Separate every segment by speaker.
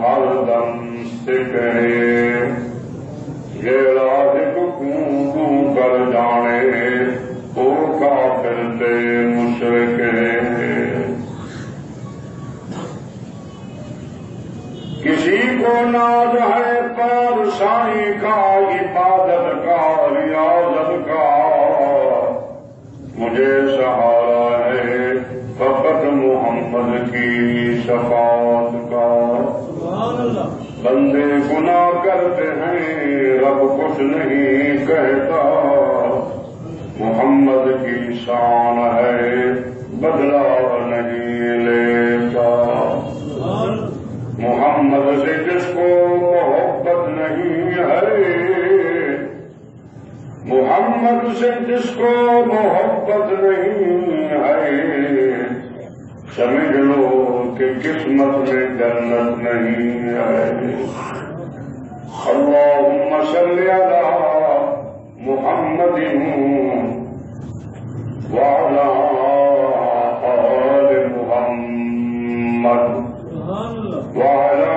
Speaker 1: ہر دم سے کہے یہ راج کو کر جانے وہ کافر سے مشرک ہے. کسی کو ناز ہے پادشاہی کا عبادت کا ریاضت کا مجھے سہارا ہے فقط محمد کی شفاعت کا. بندے گناہ کرتے ہیں رب کچھ نہیں کہتا محمد کی شان ہے بدلا نہیں لیتا. محمد سے جس کو محبت نہیں ہے محمد سے جس کو محبت نہیں ہے سمجھ لو کہ قسمت میں جنت نہیں ہے. اللہم صلی علی محمد وعلی آل محمد وعلی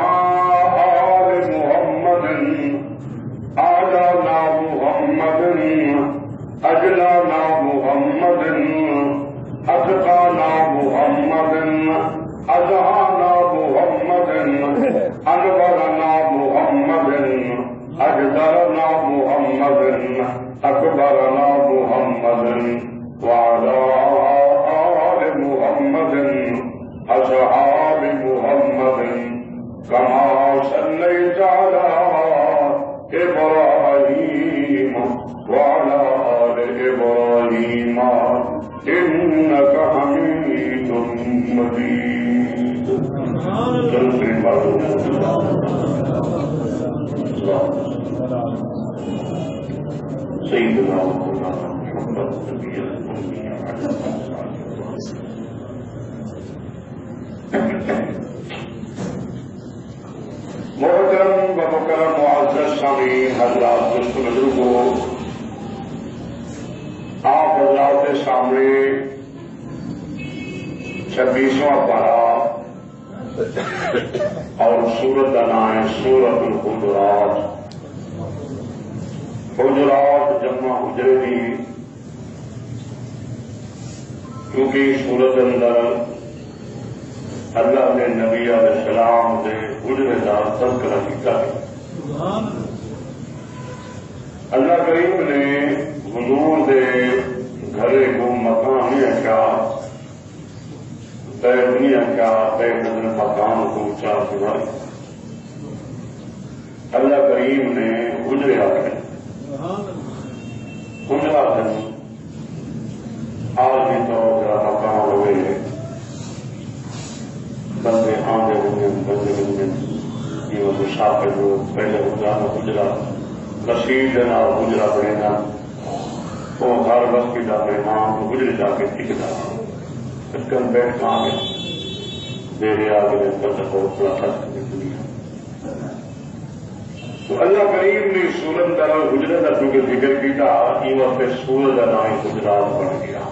Speaker 1: آل محمد آلانا محمد اجلانا محمد اتقانا محمد اذہانا محمد انورنا محمد اجدرنا محمد اکبرنا محمد وعلى آل محمد اصحاب محمد كما صليت على إبراهيم وعلى آل إبراهيم إنك حميد مجيد. سيدنا مولانا محمد نبي الأمي محترم و مکرم معزز سامعین حضرات دوست بزرگوں، آپ حضرات کے سامنے 26واں پارہ اور سورت کا نام ہے سورت الحجرات. حجرات جمع حجرے دی کیونکہ سورت اندر اللہ کے نبی علیہ السلام کے حجرے کا تذکرہ کیا ہے. اللہ کریم نے حضور دے گھرے کو مکان نہیں کیا دنیا کیا بے قدر مکان کو اونچا سنائی. اللہ کریم نے حجرے آخر حجرا دن عالمی طور کا مکان ہوئے بندے آندے ہوئے بندے ہوئے یہ مسافر جو پہلے حجرا رسید دینا حجرا بننا وہ ہر وقت کی جاتے نام حجرے جا کے ٹکتا اس کا بیٹھ کہاں گیا میرے آگے بہت بڑا خرچ دنیا. تو اللہ کریم نے سورت کا حجرے کا چونکہ ذکر کیا یہ وقت سورت کا نام حجرات بن گیا.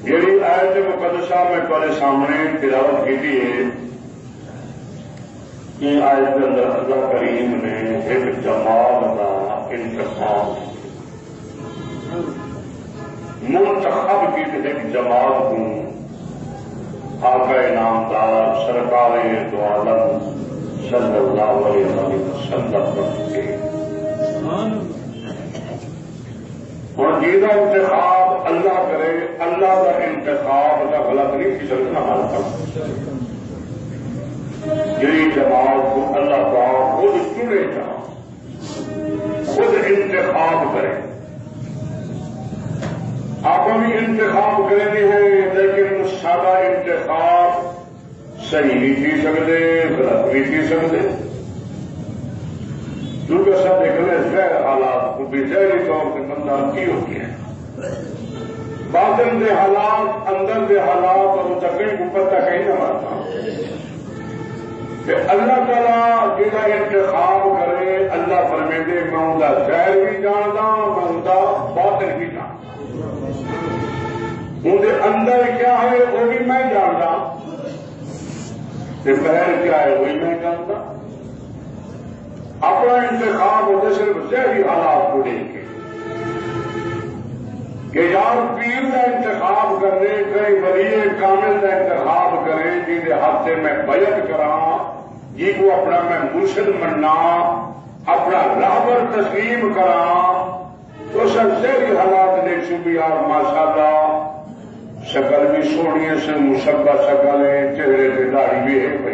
Speaker 1: جیڑی آیت مقدسہ میں تمہارے سامنے تلاوت کی ہے یہ آیت کے اندر اللہ کریم نے ایک جمال کا انتخاب منتخب کی ایک جماعت کو آقا نامدار سرکار دو عالم صلی اللہ علیہ وسلم پر چکے. اور جیدہ انتخاب اللہ کرے اللہ کا انتخاب کا غلط نہیں کسی سکنا ہمارا جی جماعت کو اللہ پاک خود چنے گا خود انتخاب کرے. آپ بھی انتخاب کرنے ہیں لیکن سادہ انتخاب صحیح نہیں کی سکتے غلط نہیں کی سکتے کیونکہ سب دیکھنے غیر حالات کو بھی ظاہری طور پہ بندہ کی ہوتی ہے. باطن کے حالات اندر کے حالات اور تقریب کو پتہ کہیں نہ مارتا کہ اللہ تعالیٰ جہاں انتخاب کرے اللہ فرمیندے میں ان کا ظاہر بھی جانتا میں ان کا باطن بھی جانتا. اندر اندر کیا ہے وہ بھی میں جانتا، باہر کیا ہے وہی میں جانتا. اپنا انتخاب ہوتے صرف ظاہری حالات کو دیکھ کے کہ یار پیر کا انتخاب کرنے کئی ولی کامل کا انتخاب کریں جی ہاتھ سے میں بیعت کرا جی کو اپنا میں مرشد مننا اپنا راہبر تسلیم کرا تو سب ظاہری حالات دیکھ چکی یار ماشاء اللہ شکل بھی سونی سے مشبہ شکل ہے، چہرے پہ داڑھی بھی ہے پی،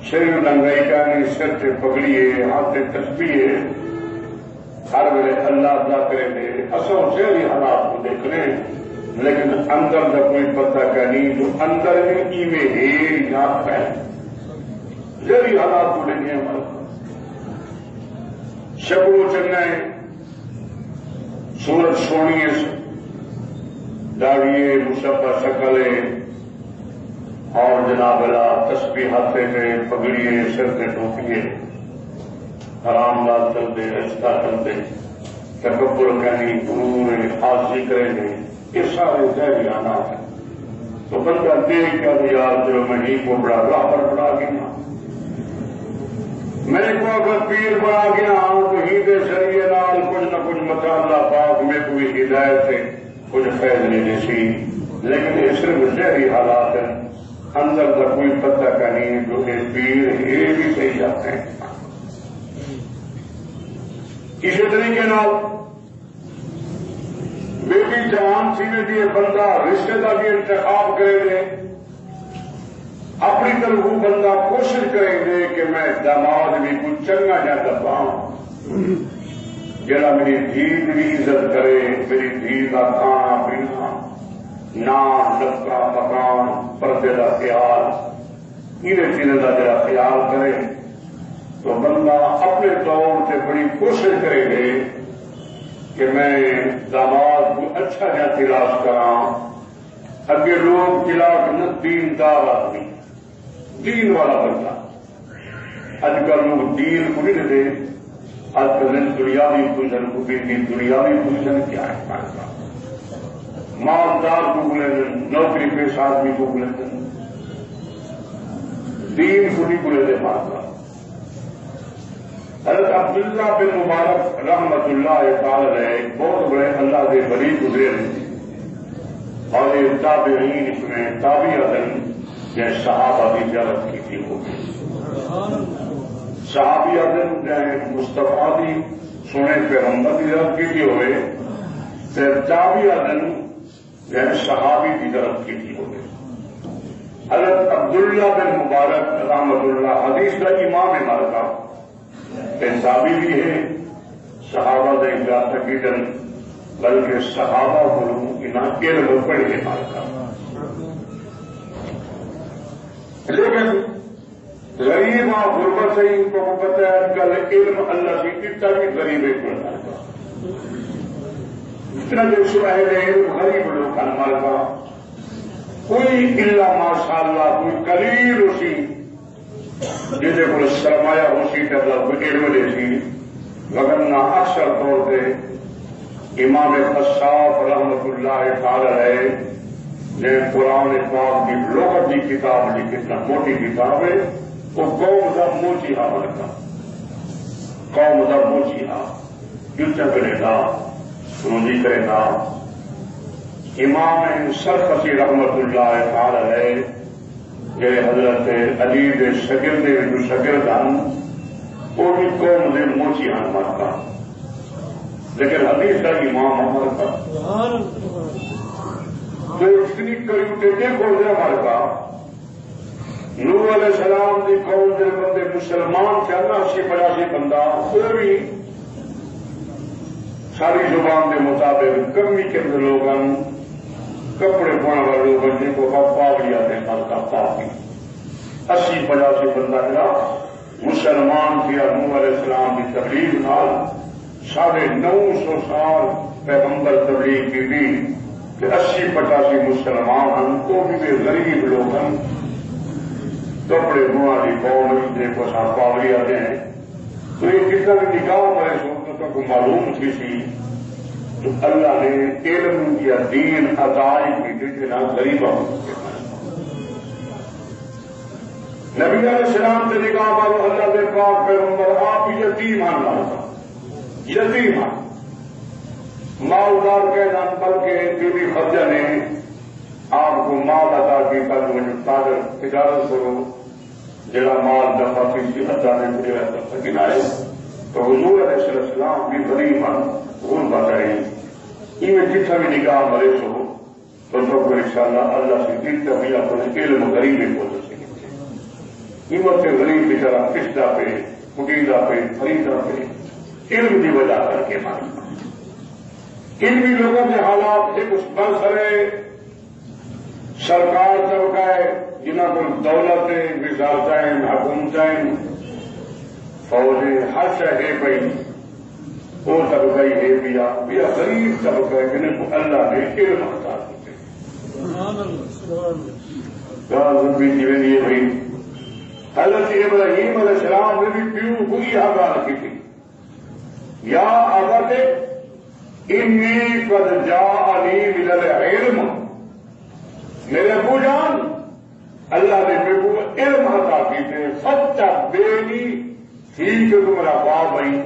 Speaker 1: شریر ننگائی کا نہیں، سر سے پگڑی ہے، ہاتھ سے تسبیح ہے، ہر ویلے اللہ اللہ کرے دے اصل ظاہری حالات کو دیکھ لیں، لیکن اندر کا کوئی پتہ کا نہیں جو اندر میں ایویں ہے یا ہے ظاہری حالات کو لیں گے. ہمارے شکل و چنگائے صورت سونی ہے، داڑھی مشبہ شکل ہے اور جناب اللہ تسبیح ہاتھے میں پگڑیے سر سے ٹوپیے، آرام دار چلتے رشتہ چلتے تکبر کہنی غرور حاضری کریں گے، یہ سارے ظاہری حالات ہیں. تو بندہ دیکھ کیا یار جو میں ہی کو بڑا راہبر بڑا گیا، میں کو اگر پیر بڑا گیا تو ہی دے ذریعے نال کچھ نہ کچھ مطالعہ پاک میں کوئی ہدایت ہے کچھ فیض لینے سی، لیکن یہ صرف ظاہری حالات ہیں، اندر کا کوئی پتہ کا نہیں جو کہ پیر یہ بھی صحیح جاتے ہیں. اسی طریقے نال بیٹی جوان سی میں بھی بندہ رشتے کا بھی انتخاب کرے گے، اپنی طرف وہ بندہ کوشش کریں گے کہ میں داماد بھی کچھ چنگا جا پاؤں جڑا میری دھی بھی عزت کرے، میری دھی کا کھانا پینا نام ڈبکا مکان پردے کا خیال انہیں چیزوں کا جڑا خیال کرے تو بندہ اپنے طور سے بڑی کوشش کرے گے کہ میں داماد کو اچھا جا تلاش کرا. اگے لوگ تلاش نہ دین دار آدمی دین والا بندہ، اج کل لوگ دین کو نہیں دے، اج کل دنیاوی پوزن کو بھی دنیاوی پوزن کیا ہے، مالدار کو بولے نوکری پیش آدمی کو بولے دین کو نہیں بولے دے مالدار. حضرت عبداللہ بن مبارک رحمت اللہ تعالی علیہ بہت بڑے اللہ کے ولی گزرے اور یہ تابعین اس میں تابعین جیسے صحابہ کی زیارت کی تھی ہوگی، صحابی اعظم جیسے مصطفیٰ کی سونے پیغمبر کی زیارت کی تھی ہوئے، پھر تابعی اعظم جیسے صحابی کی زیارت کی تھی ہوئے. حضرت عبداللہ بن مبارک رحمت اللہ حدیث کا امام ہے ہمارا تابعی بھی ہے، صحابہ کا اجازت تقریباً بلکہ صحابہ کو علم پڑھ کے مارکا. لیکن غریب اور غربت سے ان کو پتہ ہے کل علم اللہ سے کتنا بھی غریب ہے اتنا جو سہل علم غریب لوگ مارکا کوئی الا ماشاء اللہ کوئی قلیل اسی جیسے کوئی سرمایہ اسی طرح کوئی علم دے سی، وگرنہ اکثر طور پہ امام قصاب رحمت اللہ تعالی علیہ نے قرآن پاک کی لغت کی کتاب لکھی، اتنا موٹی کتاب ہے وہ قوم کا موچی ہا بنتا، قوم کا موچی ہا یوچا کرے گا روزی کرے گا. امام سرخسی رحمت اللہ تعالی علیہ جو حضرت علی کے شگرد جو شگرد ہیں وہ بھی قوم کے موچی ہاں مارتا، لیکن حدیث کا امام ہمارا تو اتنی قریب دیکھو دے ہمارا نور علیہ السلام کی قوم کے بندے مسلمان تھے 80-85 بندہ، وہ بھی ساری زبان کے مطابق کمی کے اندر لوگ کپڑے پانے والے لوگ جن کو پاگڑی آتے ہیں کا پاگڑی 80-85 بندہ جا مسلمان کیا نور علیہ السلام کی تبلیغ نال 950 سال پیغمبر تبلیغ کی بھی کہ 80-85 مسلمان ہیں تو بھی غریب لوگ ہیں کپڑے دھواں کی قوم دیکھو سا پاگڑی آتے ہیں. تو یہ کتنا بھی نکاح مرے سو کو معلوم تھی سی تو اللہ نے علم یا دین عطائی کی جنا غریبہ نبی علیہ السلام سے نگاہ مارو اللہ کے پاک پیغمبر آپ یتیم آنا یتیم مالدار کے نام پر کے بی بی خدیجہ نے آپ کو مال ادا کی تاجر تجارت کرو جڑا مال دفعہ کسی ادا نے مجھے گنائے تو حضور علیہ السلام بھی غریب غربت ہے یہ جتنا بھی نگاہ مرے سو تو سب کو انشاءاللہ اللہ سے دیکھتا بھی اپنے علم غریب ہی پہنچ سکتے قیمت سے غریب بیچارہ قسطہ پہ کٹیلا پہ خریدا پہ علم کی وجہ کر کے مارا علمی لوگوں کے حالات ایک اس برسرے سرکار طبقہ ہے جنہوں کو دولتیں وزارتیں حکومتیں فوجیں ہر شہ ہے پئی وہ طبقہ ہی ہے بیا غریب طبقہ ہے جنہیں کو اللہ نے علم عطا کیے بھائی حضرت ابراہیم علیہ السلام نے بھی پیو کو یہ گال کی تھی یا ابت انی قد جاءنی من العلم میرے ابو جان اللہ نے میرے کو علم عطا کی تھے فتبعنی ٹھیک ہے تمہارا باپ بھائی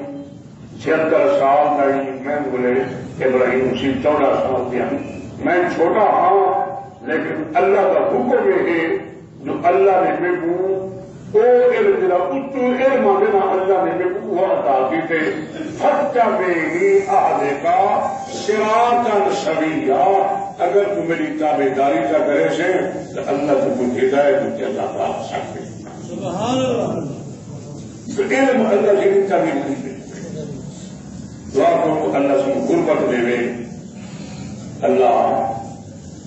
Speaker 1: 76 سال تک میں بولے ابراہیم اسی 14 سال دیا میں چھوٹا ہاں لیکن اللہ کا حکم یہ ہے جو اللہ نے میرے کو وہ علم دلا اتو علم دینا اللہ نے میرے کو وہ عطا کی تھے فتبعنی اہدکا صراطا سویا اگر تو میری تابع داری کا کرے سے تو اللہ سے کچھ ہدایت کے عطا کر سکتے سبحان اللہ تو علم اللہ سے کا بھی نہیں دے دعا کو اللہ سے غربت دے اللہ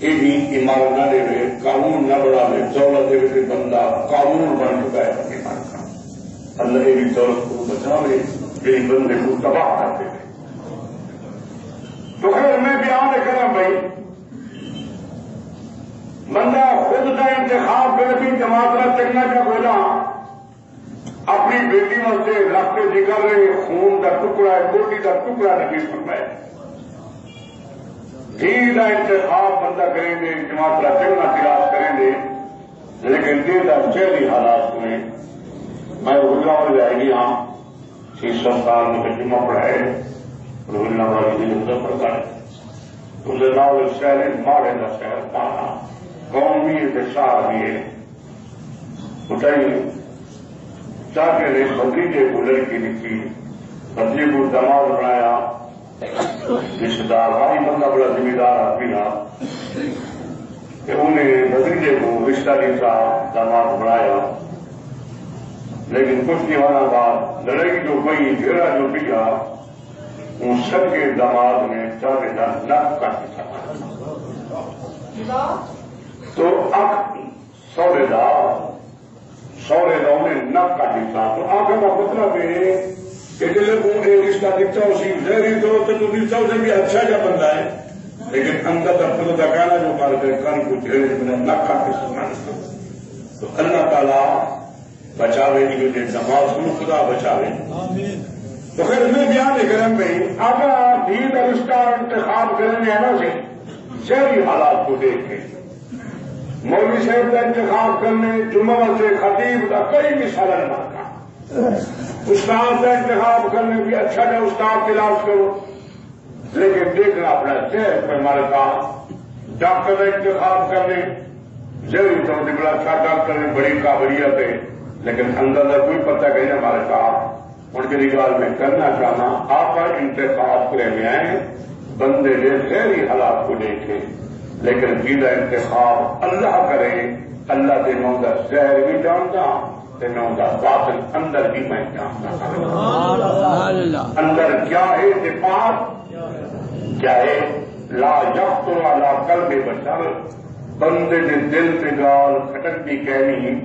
Speaker 1: یہ بھی ایمان نہ دے قانون نہ بڑھا دے دولت دے بندہ قانون بن چکا ہے ایمان کا اللہ یہ بھی دولت کو بچا لے میری بندے کو تباہ کر دے تو خیر میں بیان کروں بھائی بندہ خود کا انتخاب کرے بھی جماعت کا چنگا کیا بولا اپنی بیٹی واسطے راستے نکل رہے خون کا ٹکڑا ہے بوٹی کا ٹکڑا نہیں فرمائے دین کا انتخاب بندہ کریں گے جماعت کا چنگا تلاش کریں گے لیکن دین کا شہری حالات میں روزہ ہو جائے گی ہاں 600 سال میں جمعہ پڑھائے روزہ والی دن پڑتا ہے اسے ناول شہر مارے کا شہر پانا قوم بھی ہے شاہ بھی ہے اٹھائی چاہتے نے بھتیجے کو لڑکی لکھی بھتیجے کو دماغ بنایا رشتے دار بھائی بندہ بڑا ذمہ دار آدمی تھا کہ انہیں بھتیجے کو رشتہ لکھا دماغ بنایا لیکن کچھ نہیں ہونا بعد لڑائی جو پئی گھیرا جو پیا ان سب کے دماغ میں چاہتے تھا نک کٹ تو اب سورے نے نک کٹ دیتا تو آگے کا مطلب ہے کہ جب انہیں رشتہ دکھتا اسی زہری تو رشتہ اسے بھی اچھا جا بندہ ہے لیکن اندر دفتر کا کہنا جو مار گئے کن کو جھیلے میں نک کٹ کے سننا تو اللہ تعالیٰ بچاوے کی جو نماز کو خدا بچاوے تو پھر میں بیان کریں بھائی اگر دین کا رشتہ انتخاب کرنے آنا سے شہری حالات کو دیکھ کے مولوی صاحب کا انتخاب کرنے جمعہ سے خطیب کا کئی مثال مارکا استاد کا انتخاب کرنے بھی اچھا جا استاد تلاش کرو لیکن دیکھنا اپنا صحت پہ مارکا ڈاکٹر کا انتخاب کرنے ضروری تو بڑا اچھا ڈاکٹر نے بڑی قابلیت ہے لیکن اندر کوئی پتہ کہ ہمارے کام ان کے نگال میں کرنا چاہنا آپ کا انتخاب کرے میں آئے بندے نے شہری حالات کو دیکھے لیکن جیلا انتخاب اللہ کرے اللہ کے نو کا زہر بھی جانتا نو کا باطن اندر بھی میں جانتا اندر کیا ہے صفات کیا ہے لا یخطر علی قلب بشر بندے نے دل سے گال کھٹک بھی کہنی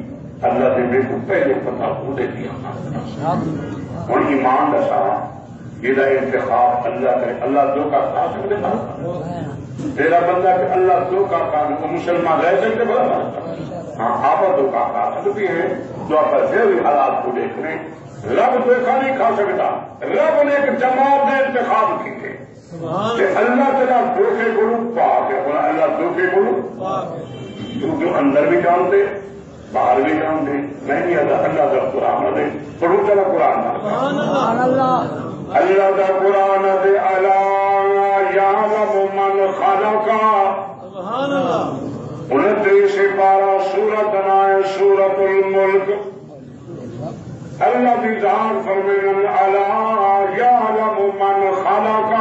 Speaker 1: اللہ نے میرے کو پہلے پتا کو دے دیا اور ایمان دسا یہ انتخاب اللہ کرے اللہ دو کا کھا سکتے تیرا بندہ کہ اللہ دو کا کام تو مسلمان رہ سکتے بڑا ہاں آپ دو کا کھا سکتی ہیں جو آپ ضروری حالات کو دیکھ رہے رب دیکھا نہیں کھا سکتا رب نے ایک جماعت کا انتخاب کی ہے اللہ تعالیٰ دھوکے کو پاک ہے، بولا اللہ دھوکے کو جو اندر بھی جانتے باہر بھی جانتے. میں نہیں اللہ کا قرآن دے پڑھو چلا قرآن اللہ کا قرآن دے الا یعلم من خلق 29 پارہ سورت نائے سورت الملک. اللہ کی ذات فرمائیں الا یعلم من خلق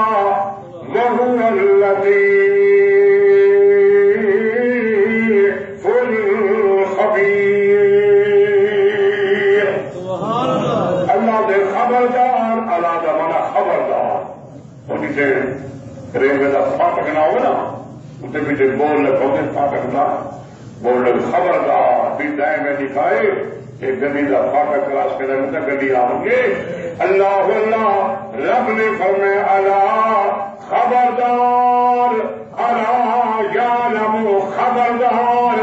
Speaker 1: وهو اللطیف الخبیر. اللہ دے خبردار، اللہ دا منا خبردار. وہ جسے ریلوے کا فاٹک نہ ہو نا اسے پیچھے بول لگے فاٹک کا بول لگ خبردار بھی دائیں میں دکھائے کہ گڈی کا فاٹک کلاس کے لگتا گڈی آؤ گے. اللہ اللہ رب نے فرمایا اللہ خبردار، اللہ یعلم خبردار.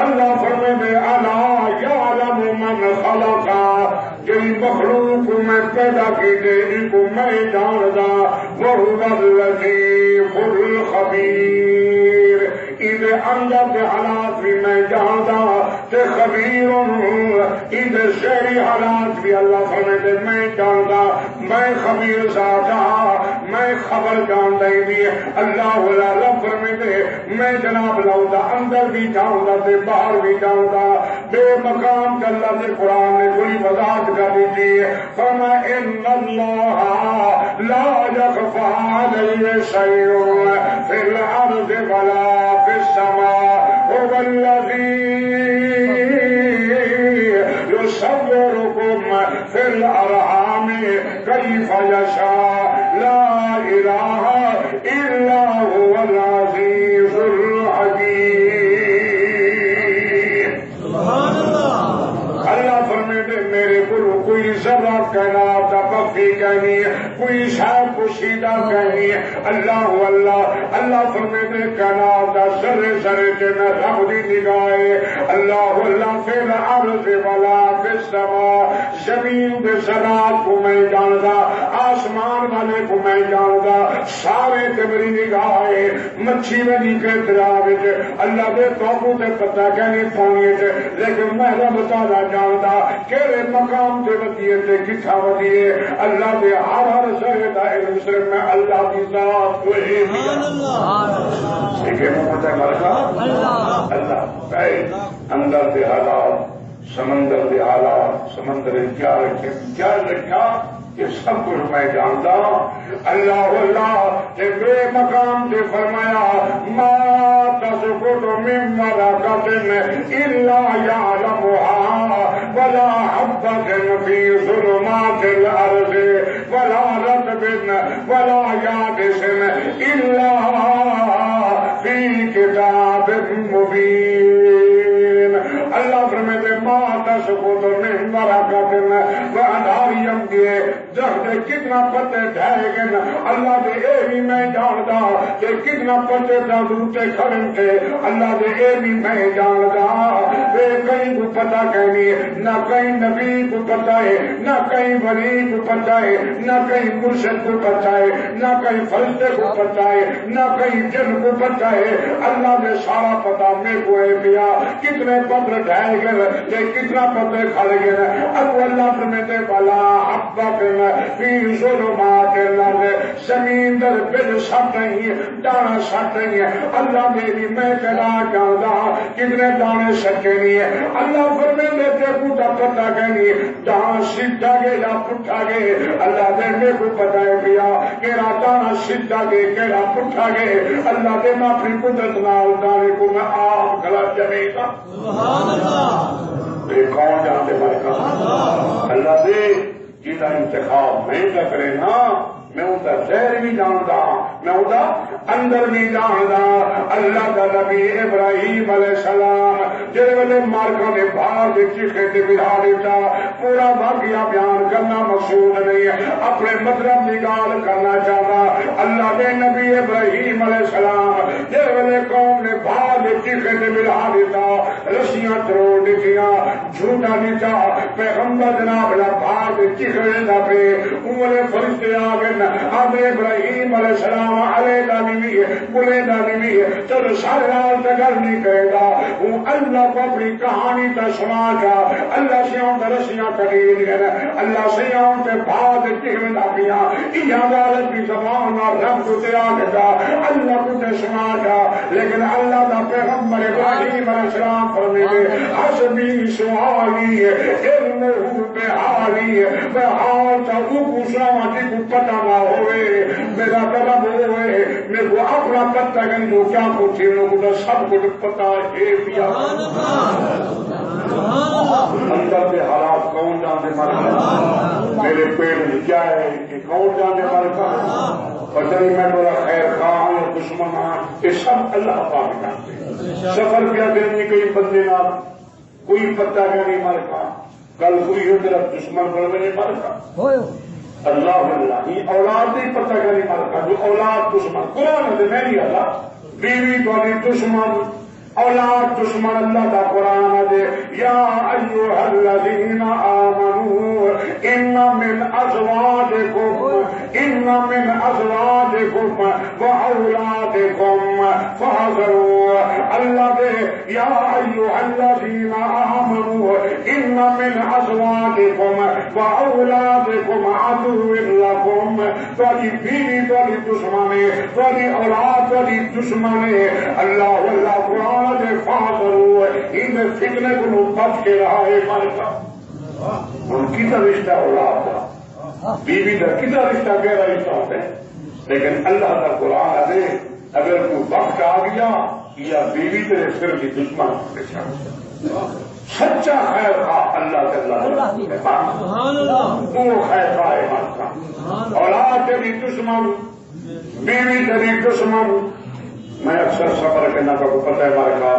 Speaker 1: اللہ فرمائے اللہ یعلم من خلق، جن مخلوق کو میں پیدا کی دے ان کو میں جاندا. وهو اللطیف الخبیر، ان اندر کے حالات بھی میں جاندا تے خبیر ان شہری حالات بھی اللہ فرمائے میں جاندا. میں خبیر ذات ہاں، میں خبر جاندا ہی بھی اللہ ولا رب فرمائے میں جناب لاؤں اندر بھی جاندا تے باہر بھی جاندا. بے مقام کے اللہ نے قرآن نے کوئی وضاحت کر دی تھی. فرمایا ان اللہ لا یخفی علیہ شیء فی الارض ولا فی السماء هو الذی یصورکم فی الارحام کیف یشاء لا الہ الا هو العزیز الحکیم. اللہ فرماتے میرے گرو کوئی ذرہ کائنات بخفی کہنی ہے، کوئی شاید پوشیدہ کہنی ہے. اللہ اللہ اللہ فرماتے کائنات ذرے ذرے کے میں رب دی نگاہ. اللہ اللہ فی الارض ولا فی السماء، زمین دے ذرات کو میں جاندا، آسمان والے کو میں جاندا، سارے تے میری نگاہ ہے. مچھی میں نہیں کہ دریا وچ اللہ دے توقو تے پتہ کہنی پانی تے، لیکن میں رب تعالی جاندا کہڑے مقام تے ودیے تے کتھا ودیے. اللہ دے ہر ذرے دا علم صرف میں اللہ کی ذات کو ہے. دیکھیں وہ پتہ ملکا اللہ اے اندر دے حالات، سمندر دے حالات، سمندر کیا رکھے کیا رکھا یہ سب کچھ میں جانتا. اللہ اللہ کہ بے مقام سے فرمایا ما تسقط من ورقۃ الا یعلمها ولا حبۃ فی ظلمات الارض ولا رطب ولا یابس الا فی کتاب مبین. اللہ فرماتے ما تسقط من ورقۃ وانہاریم دیے درخت کتنا پتے ڈھائے گئے. اللہ دے اے بھی میں جاندا کہ کتنا پتے دروتے کھڑن تھے. اللہ دے اے بھی میں جاندا بے کہیں کو پتہ کہنی نہ کہیں نبی کو پتہ ہے، نہ کہیں ولی کو پتہ ہے، نہ کہیں مرشد کو پتہ ہے، نہ کہیں فرشتے کو پتہ ہے، نہ کہیں جن کو پتہ ہے. اللہ نے سارا پتہ میرے کو ہے پیا کتنے پتر ڈھائے گئے کتنا پتے کھڑ گئے. اب اللہ فرماتے والا حبۃ فی ظلمات الارض، زمین در بل سٹ رہی ہے، دانا سٹ رہی ہے. اللہ میری میں کہنا جاندا کتنے دانے سٹے نہیں ہے. اللہ فرماتے تے پوتا پتہ کہنی دانا سیدھا گئے یا پٹھا گئے. اللہ دے میرے کو پتہ ہے پیا کہڑا دانا سیدھا گئے کہڑا پٹھا گئے. اللہ دے میں اپنی قدرت نال دانے کو میں آپ گلا جمے گا. سبحان اللہ. یہ کون جانتے مالکا اللہ دے جیتا انتخاب میں کا کرے نا میں ان کا زہر بھی جانتا، میں ان کا اندر بھی جانتا. اللہ کا نبی ابراہیم علیہ السلام جڑے ویلے مارکاں دے باہر دے چیخے تے بہا دیتا پورا واقعہ بیان کرنا مقصود نہیں ہے، اپنے مطلب کی گال کرنا چاہتا. اللہ دے نبی ابراہیم علیہ السلام جڑے ویلے قوم نے باہر دے چیخے تے بہا دیتا، رسیاں توڑ دیتیاں، جھوٹا دیتا،
Speaker 2: پیغمبر جناب لا بھاگ چکھڑے نہ پہ انہیں فرشتے آ گئے آدھے ابراہیم علیہ السلام علیہ دانی بھی بلے دانی بھی چل سارے رات گل نہیں کرے گا وہ اللہ کو اپنی کہانی تا سنا جا اللہ سے آن رسیاں کٹی گئے اللہ سے آن تے بھاگ چکھڑے نہ پیا یہ عدالت کی زبان اور رب کو تیرا گا اللہ کو تے سنا جا لیکن اللہ دا پیغمبر ابراہیم علیہ السلام فرمائے حسبی سوالی علمہ بحالی بحال تا وہ پوچھنا کہ کو پتہ نہ ہوئے میرا طلب ہوئے میرے کو اپنا پتہ کہ جو کیا کچھ ہے لوگوں کو سب کچھ پتہ ہے پیا اندر کے حالات کون جانے مر میرے پیٹ میں کیا ہے کہ کون جانے مر کا پتہ نہیں میں میرا خیر خواہ ہوں دشمن ہوں یہ سب اللہ پاک جانتے سفر کیا دن میں کوئی بندے نہ کوئی پتہ کیا نہیں مر کا کل کوئی ہو تیرا دشمن بڑھ میں نہیں مر کا اللہ اللہ یہ اولاد نہیں پتہ کیا نہیں مر کا جو اولاد دشمن قرآن ہے میں نہیں اللہ بیوی کو دشمن اولاد دشمن اللہ دا قرآن دے یا ایوہ الذین آمنوا ان من ازواجکم و اولادکم فحذروا اللہ دے یا ایوہ الذین آمنوا ان من ازواجکم و اولادکم عدو لکم تواڈی بیوی تواڈی دشمن تواڈی اولاد تواڈی دشمن اللہ اللہ قرآن ان فتنے کو بچ کے رہا ہے مالکا ان کی تو رشتہ اولاد کا بیوی کا کتنا رشتہ گہرا رشتہ ہوتا ہے لیکن اللہ کا قرآن ہے اگر کوئی وقت آ گیا یا بیوی تیرے سر کی دشمن سچا خیر خواہ اللہ کے اللہ وہ خیر خواہ ہے مالکا اولاد تیری دشمن بیوی تیری دشمن میں اکثر سفر کرنا کا پتہ ہے ہمارے کا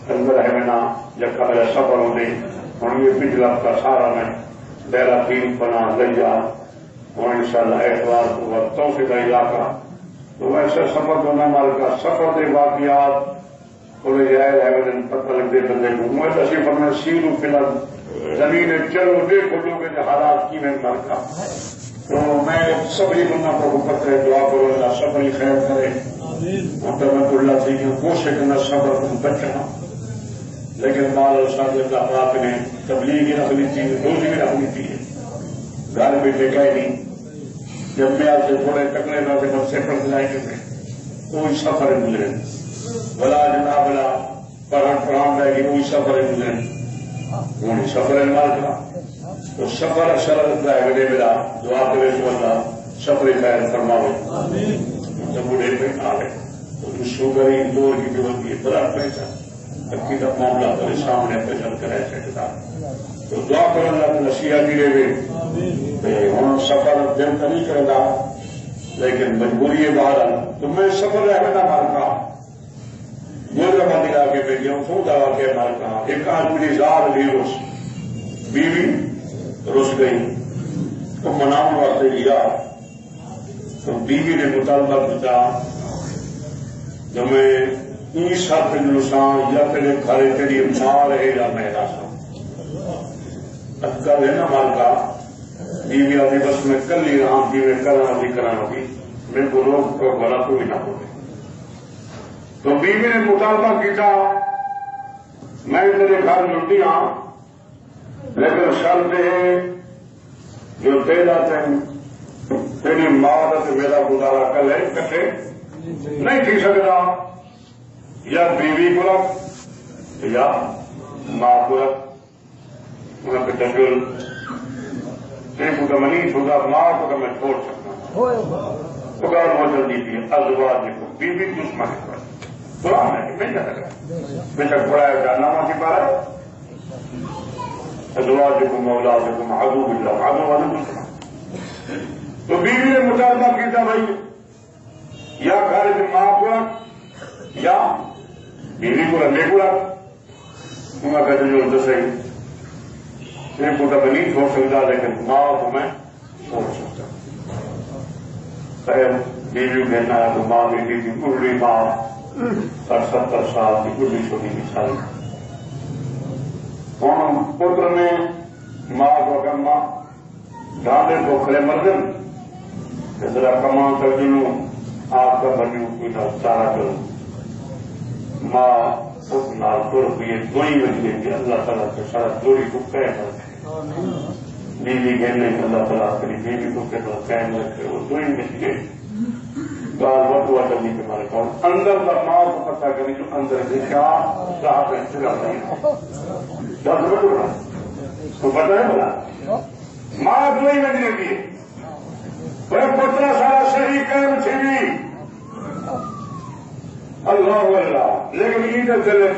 Speaker 2: اندر ہے میں نا جب کا میرا سفر ہونے ہوں یہ پچھلا کا سارا میں ڈیرا تین بنا لیا ہوں ان شاء اللہ اتوار کو وقتوں سے کا علاقہ تو ایسا سفر ہونا ہمارے کا سفر دے واقعات تھوڑے جائے ہے میں پتہ لگتے بندے کو میں ایسی پر میں سیروں فی الحال زمین چلو دیکھو لوگ حالات کی میں مر کا تو میں سبھی بندہ کو پتہ ہے دعا کرو اللہ سبھی خیر کرے محترمت اللہ سے کوشش کرنا صبر کو بچنا لیکن مال صاحب اللہ پاک نے تبلیغ رکھنی تھی روزی بھی رکھنی تھی گھر میں دیکھا ہی نہیں جب میں آپ سے تھوڑے ٹکڑے نہ سے سے پڑھ دلائیں گے کوئی سفر ملے بلا جناب بلا پڑھن پڑھان رہے گی کوئی سفر ملے وہ سفر مال کا تو سفر اثر رکھتا ہے میرے میرا دعا کرے تو اللہ سفر خیر فرماوے بڑے پہ آ گئے تو شوگر اندور کی بھی ہوتی ہے بڑا پیسہ تبکی کا معاملہ تھوڑے سامنے پہ چل کر ایسے کتا تو دعا کر اللہ کو نصیحت بھی رہے گئے ہوں سفر دل کا نہیں کرے گا لیکن مجبوری ہے باہر تو میں سفر رہے گا مارکا گول کا دلا کے بھیجے ہوں خود آ کے مارکا ایک آدمی زار لی روس بیوی روس گئی تو مناؤں واسطے لیا تو بیوی نے مطالبہ کیا جو میں عیسا پن نسان یا تیرے گھر تیری ماں رہے یا میرا سا کل ہے نا مال کا بیوی آدھی بس میں کل ہی رہا تھی میں کرانا بھی میں کو لوگ کو بڑا کوئی نہ بولے تو بیوی نے مطالبہ کیا میں تیرے گھر لٹی ہاں لیکن شرط ہے جو تیرا تیری ماں سے میرا گزارا کل ہے کٹھے نہیں تھی سکتا یا بیوی کو رکھ یا ماں کو رکھ انہیں پہ جنگل کو تو میں نہیں چھوڑا ماں کو تو میں چھوڑ سکتا تو گھر بہت جلدی تھی ازواج کو بیوی دشمن ہے قرآن ہے میں کیا لگا بے شک پڑھایا جانا وہاں کی پارا ازواج کو مولا کو عدو باللہ عدو والے دشمن تو بیوی نے مطالبہ کیا بھائی یا گھر کی ماں کو رکھ یا بیوی کو رکھنے کو رکھ انہیں کہتے جو تو صحیح میں کو تو نہیں چھوڑ سکتا لیکن ماں کو میں چھوڑ سکتا خیر بیوی کہنا ہے تو ماں بیٹی کی بڑھی ماں 70 سال کی بڑھی چھوٹی مثال ہوں پتر نے ماں کو کما ڈھانڈے بوکھلے مردن ذرا کما کر جنوں آپ کا بنیوں کوئی نہ چارہ کروں ماں اس نال تر ہوئی دوئی بجے کہ اللہ تعالیٰ کے سارا دوری کو قائم رکھے بیوی کہنے کہ اللہ تعالیٰ کری بیوی کو کہنا قائم رکھے وہ دوئی بجے گال وقت چلی کے مارے کون اندر کا ماں کو پتہ کریں جو اندر سے کیا صاحب چلا نہیں دس بجے رہا تو پتہ ہے بلا ماں دوئی بجنے کی پترا سارا صحیح قائم چھوی اللہ اللہ لیکن یہ چلے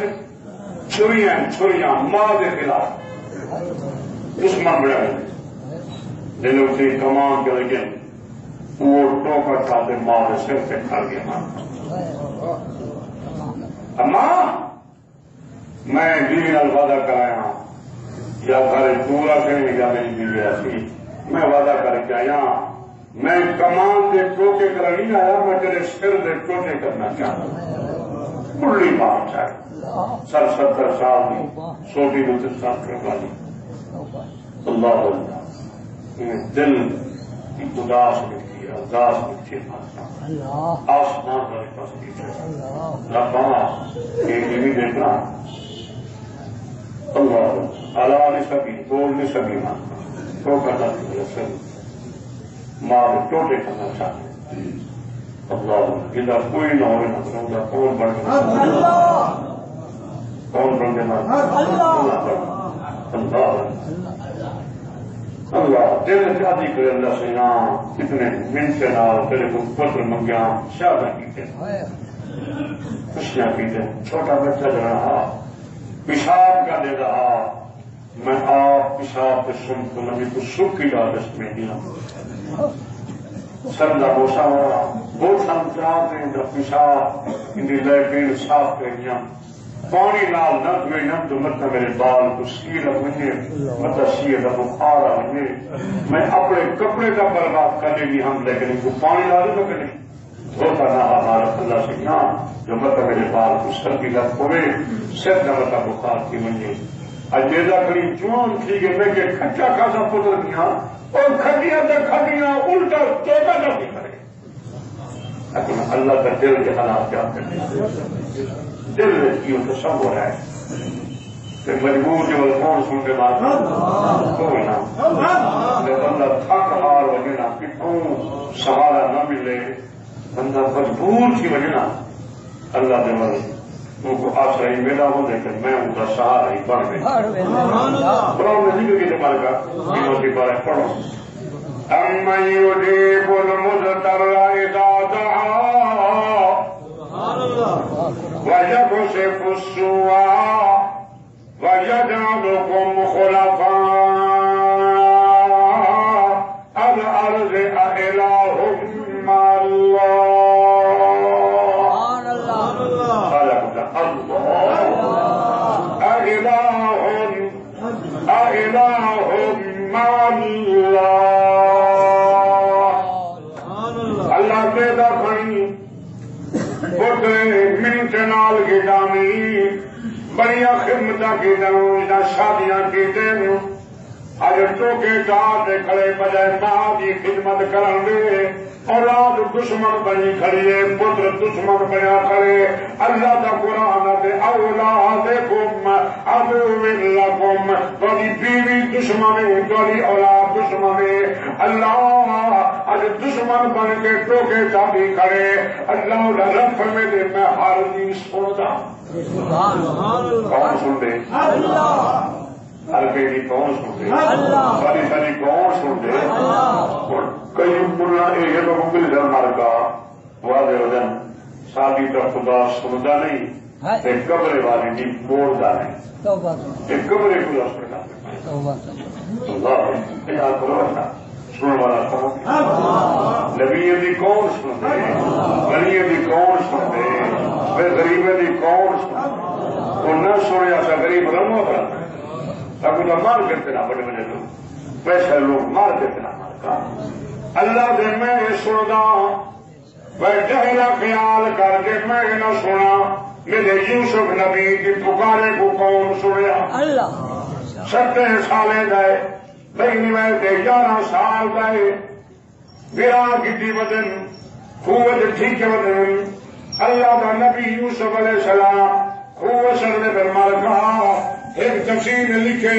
Speaker 2: چھریاں ماں کے خلاف دشمن بڑا دلوں سے کمان کے لگے وہ ٹوکر کھاتے ماں کے سر سے کھا گیا ماں میں بیوی نال وعدہ کرایا یا گھر پورا کریں یا میری بیوی ایسی میں وعدہ کر کے آیا میں کمان کے ٹوکے کر نہیں آیا میں تیرے سر کے ٹوٹے کرنا چاہتا بڑی بات ہے سر 70 سال کی چھوٹی کو ساتھ کرنے والی اللہ اللہ دل کی اداس مٹی ہے اداس مٹی آسمان والے پاس کی ربا یہ بھی دیکھنا اللہ اللہ نے سبھی بول نہیں سبھی مانتا تو کرنا سبھی ماں ٹوٹے کرنا چاہتے اللہ جدھر کوئی نہ ہوئے نہ کروں کون بڑھ کون بن دینا اللہ دل شادی کرے اللہ سے یہاں کتنے منٹ نہ تیرے کو پتر منگیا شادی کیتے خوشیاں کیتے چھوٹا بچہ جو رہا پیشاب کا دے رہا میں آپ پیشاب کے سن کو نبی کو سکھ کی عادت میں دیا سردا بوسا ہوا بوسا چاہتے پیشاب ان لیٹرین صاف کر پانی نال نہ دھوئے نہ تو مت میرے بال کو سیل ہوئے مت سیل بخار ہوئے میں اپنے کپڑے کا برباد کرنے کی ہم لیکن ان کو پانی ڈالے تو کریں دھوتا نہ ہمارا اللہ سے نہ جو مت میرے بال کو سردی لگ ہوئے سر کا مت بخار کی منجے اجیزا کری جوان تھی کہ میں کہ کھٹا خاصا پتر دیا اور کھٹیاں تو کھٹیاں الٹا چوکا نہ بھی کرے لیکن اللہ کا دل کے حالات کیا کرنے دل کی تو سب ہو رہا ہے کہ مجبور کے بل کون سن کے بات کوئی نہ بندہ تھک ہار وجہ کتوں سہارا نہ ملے بندہ مجبور کی وجہ اللہ کے بل ان کو آسرا ہی ملا ہوں لیکن میں ان کا سہارا ہی بڑھ گئی قرآن میں ذکر کی تمہارے کا انہوں کی بارے پڑھو امن یجیب المضطر اذا دعا ويكشف السوء ويجعلكم خلفاء الأرض أإله مع الله أإله مع الله اللہ پیدا کری منٹ نال گٹانی بڑی خدمت کی دن شادیاں کی دن اج ٹوکے ٹاٹ کھڑے بجائے ماں کی خدمت کرن دے اولاد دشمن بنی کھڑی ہے پتر دشمن بنیا کھڑے اللہ کا قرآن دے اولادکم عدو لکم تھوڑی بیوی دشمن ہے تھوڑی اولاد دشمن ہے اللہ اج دشمن بن کے ٹوکے ٹاٹی کھڑے اللہ رب میں دے میں ہر دی سنتا کون سن دے ہر بیٹی کون سن دے ساری ساری کون سن دے کئی ملا یہ تو مل جن مر کا واضح ہو جن شادی کا خدا سنتا نہیں قبرے والی بھی بولتا نہیں قبرے کو سن والا کون نبی دی کون سن دے غنی دی کون سن دے غریب دی کون سن وہ نہ سنیا سا غریب رنگوں کا ابھی تو مار کرتے نہ بڑے بڑے لوگ پیسے لوگ مار دیتے نہ مار کا اللہ دے میں سندا جہلا خیال کر کے میں نہ سنا میرے یوسف نبی کی پکارے کو کون سنیا 70 سالے گئے بہنی میں 11 سال گئے ویران کی بدن خوت ٹھیک بدن اللہ کا نبی یوسف علیہ السلام خوب سر پر مر کہا ایک تفسیر لکھے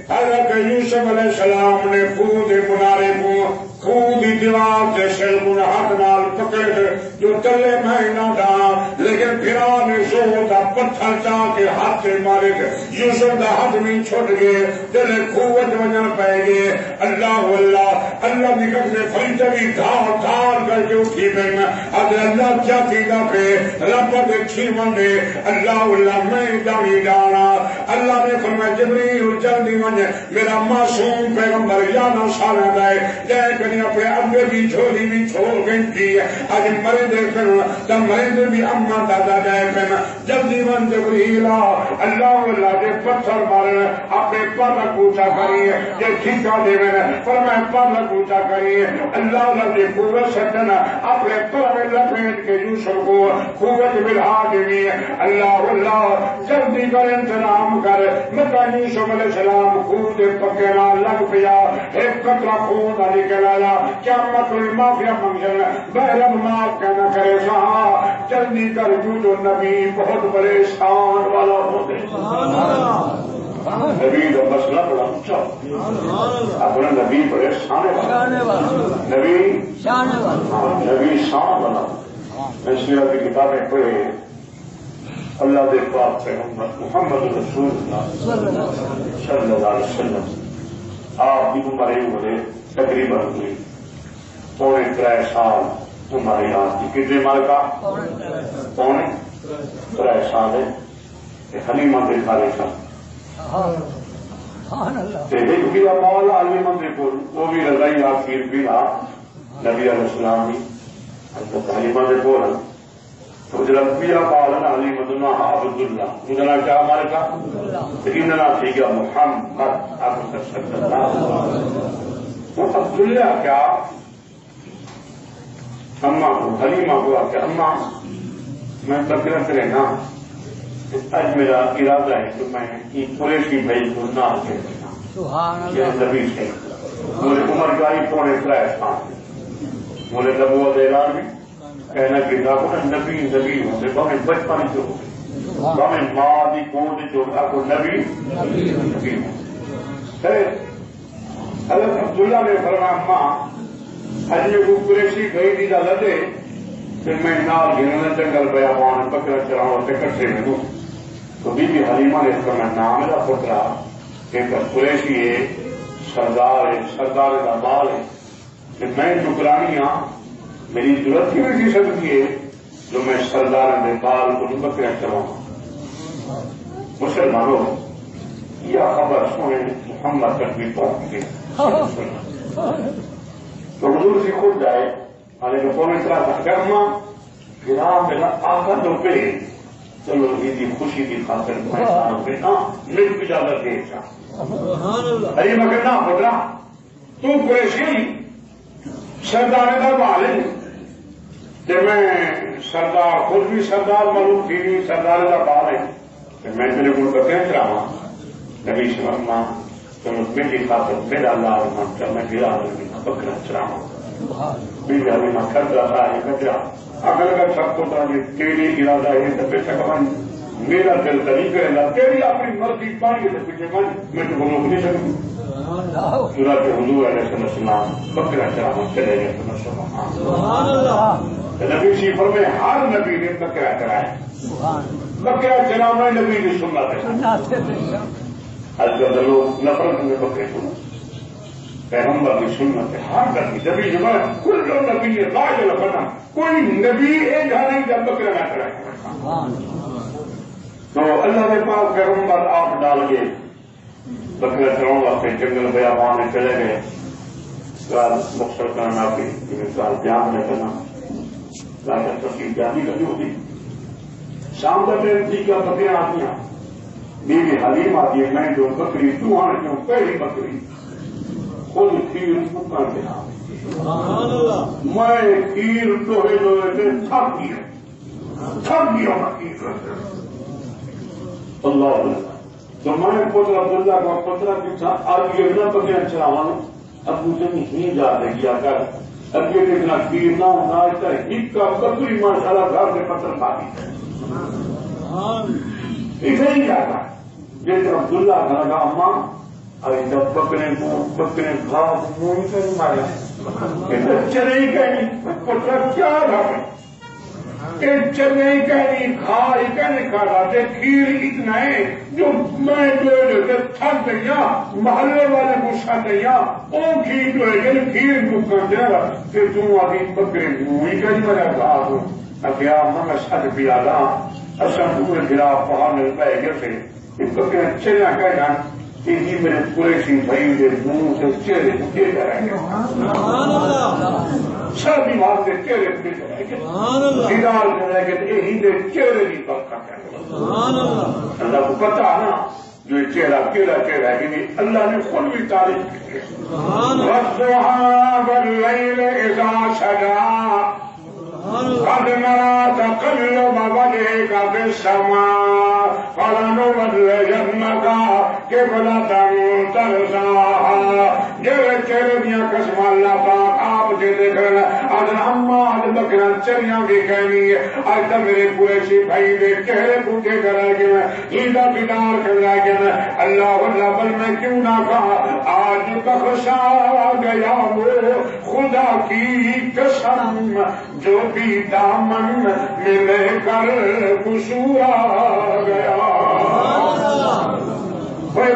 Speaker 2: حضرت یوسف علیہ السلام نے خود کنارے کو خود دیوار سے سر کو ہاتھ نال پکڑ جو تلے میں نہ ڈا لیکن پھرا نے زور کا پتھر چاہ کے ہاتھ سے مارے یوسف کا ہاتھ بھی چھوٹ گئے تلے قوت وجن پہ گئے اللہ اللہ اللہ کی قسم فرشتے بھی دھار دھار کر کے اٹھی پہ اب اللہ کیا تھیگا پہ رب دیکھی منڈے اللہ اللہ میں جانی جانا اللہ نے فرمایا جبریل جلدی منجے میرا معصوم پیغمبر یا نہ سارا دائے جائے کنی اپنے ابے بھی جھولی بھی چھوڑ گئی تھی آج مرد پھر تب مرد بھی اما دادا جائے پھر جلدی من جبریل اللہ اللہ دے پتھر مارن اپنے پر کوچا کریے یہ ٹھیکا دے میں فرمایا پر کوچا کریے اللہ اللہ دے قوت سٹن اپنے پر میں لپیٹ کے یوسف کو قوت بلا دے اللہ اللہ جلدی کر انتظام کر مکہ یوسف علیہ السلام خود پکڑا لگ پیا ایک قطرہ خون نکل آیا کیا مطلب معافیا منگل بہرم معاف کہنا کرے سہا جلدی کر جو نبی بہت بڑے شان والا ہوتے نبی کا مسئلہ بڑا اونچا اپنا نبی بڑے شان والا نبی شان والا میں سیرت کی کتابیں پڑھے اللہ دے پاک پیغمبر محمد رسول اللہ صلی اللہ علیہ وسلم آپ کی عمر ہوئے تقریباً ہوئی 3.5 سال تمہارے یاد کی کتنے مال کا 3.5 سال ہے حلیمہ دے کھارے کا بھی مولا حلیمہ دے کو وہ بھی رضائی آخیر بھی نبی علیہ السلام بھی حلیمہ دے کو ربیہ پالنا علی مدنہ عبداللہ مدنہ کیا ہمارے کا اننا تھی گیا محمد عبد صلی اللہ وہ عبداللہ کیا اماں کو حلیمہ کو آ کے اماں میں بکرا کرے نا آج میرا ارادہ ہے کہ میں قریشی بھائی کو نہ کے یہ نبی سے مجھے عمر کا ہی 3.5 سال بولے نبوہ اعلان میں کہنا کہ نبی نبی ہوتے بہت بچپن جو ہوتے بہت ماں دی کون جو آپ نبی نبی ہوتے حضرت عبداللہ نے فرمایا ماں اجے کو قریشی گئی دی لدے کہ میں نال گھرنا جنگل بیابان بکرا چراؤں سے کٹھے میں دوں تو بی بی حلیمہ نے فرمایا نام میرا پترا ایک قریشی ہے سردار کا بال ہے کہ میں ٹکرانی ہاں میری ضرورت ہی نہیں سکتی ہے جو میں سردار میں بال کو بکرا چلاؤں مسلمانوں یہ خبر سنے محمد تک بھی پہنچ گئی تو حضور سے خود جائے حالانکہ پونے طرح تھا کرما پھر میرا آقا تو پہ چلو یہ خوشی کی خاطر پہ نا مل بھی زیادہ دے ارے مگر نہ پترا تو قریشی سردار کا بال ہے کہ میں سردار خود بھی سردار معلوم تھی سردار کا بال ہے کہ میں میرے کو بکرے چلاوا نبی شرما چلو میری خاطر میرا لال کر میں گرا بکرا چلاوا میری حلیمہ کر رہا ہے بکرا اگر کا سب کو تیری ارادہ ہے تو بے شک میرا دل تو نہیں کرے گا تیری اپنی مرضی پانی کے پیچھے میں تو روک نہیں سکوں چنانچہ حضور علیہ السلام بکرا چلانا چلے گئے نبی شیفر میں ہر نبی نے بکرا چلایا بکرا چلانا نبی کی سنت ہے آج کل لوگ نفرت میں بکرے سنا پیغمبر کی سنت ہے ہر نبی جب کل نبی راج لگنا کوئی نبی ایک گھر جب بکرا نہ چلائے تو اللہ کے پاس پیغمبر آپ ڈال کے بکرا چلاؤں واسطے جنگل بیابان میں چلے گئے مقصد کرنا کی بیان میں کرنا لاجت تفصیل جانی کرنی ہوتی شام کا ٹائم تھی کیا بکریاں آتی ہیں بیوی حلیم آتی ہے میں جو بکری تو آنے کیوں پہلی بکری خود کھیر پکڑ کے میں کھیر ٹوہے لوہے تھک گیا اللہ تو میں پتر عبداللہ کو پتر کی تھا آج یہ نہ پکے چلاوا ابو جن ہی جا دے گیا کر اب یہ دیکھنا پیر نہ ہونا اتنا ہک کا بکری ماشاءاللہ گھر کے پتھر پاتی اتنا ہی جاتا جیسے عبداللہ کہا گا اماں ابھی جب بکرے گھاس منہ سے نہیں مارا چلے ہی کہیں پتھر کیا رہا چلے ہی کہیں کھا ہی کہیں کھا رہا تھے کھیر اتنا ہے جو میں جو تھک دیا محلے والے غصہ دیا وہ کھیر جو ہے کھیر مکن دے گا کہ تم ابھی بکرے منہ ہی کہیں میرا گھاس ہو اب یا میں سچ بھی آدھا اصل پورے گرا پہاڑ میں پہ گئے تھے بکرے چلیا کہنا کہ میرے پورے سی بھائی کے منہ سے چہرے پوچھے جائیں گے سب بیمار کے چہرے پوچھے جائیں گے دیدار کریں گے تو یہی دے چہرے کی برکت ہے اللہ کو پتا نا جو چہرہ کیڑا چہرہ ہے کہ اللہ نے خود بھی تعریف کی ہے وَالضُّحَىٰ وَاللَّيْلِ إِذَا سَجَىٰ قَدْ نَرَىٰ تَقَلُّبَ وَجْهِكَ فِي السَّمَاءِ فَلَنُوَلِّيَنَّكَ قِبْلَةً تَرْضَاهَا جیسے چہرے دیا قسم اللہ پاک آپ سے دیکھ رہے ہیں آج اما آج بکرا چریاں بھی کہنی ہے آج تک میرے پورے سی بھائی دے چہرے پوچھے کرائے گے میں عیدہ بیدار کرائے گے میں اللہ اللہ بل میں کیوں نہ کہا آج بخشا گیا وہ خدا کی قسم جو بھی دامن ملے کر قصور آ گیا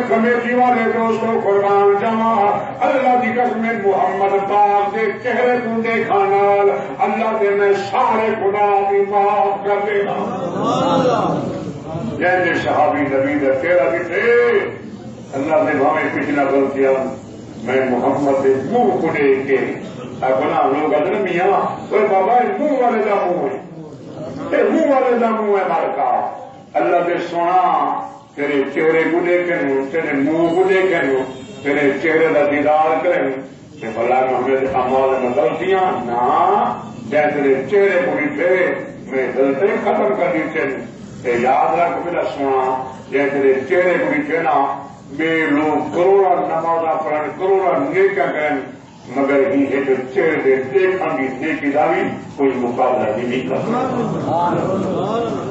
Speaker 2: کمیٹی والے دوستوں قربان جمع اللہ کی قسم محمد پاک کے چہرے کو دیکھا نال اللہ دے میں سارے گناہ بھی معاف کر دینا جیسے صحابی نبی دے تیرا بھی تھے اللہ نے ہمیں پچھلا غلطیاں میں محمد کے منہ کو دیکھ کے گناہ لوگ ادھر میاں کوئی بابا منہ والے کا منہ ہے منہ والے کا منہ ہے مارکا اللہ نے سونا تیرے چہرے کو دیکھیں تیرے منہ کو دیکھیں تیرے چہرے کا دیدار کریں کہ بھلا ہمیں امال میں غلطیاں نہ جائے تیرے چہرے کو بھی تھے میں غلطی ختم کر دی تھے یاد رکھ میرا سونا جائے تیرے چہرے کو بھی تھے نا بے لوگ کروڑا نمازاں پڑھیں کروڑا نیکیاں کریں مگر ہی ہے جو چہرے دے دیکھاں گی نیکی دا بھی کوئی مقابلہ بھی نہیں کر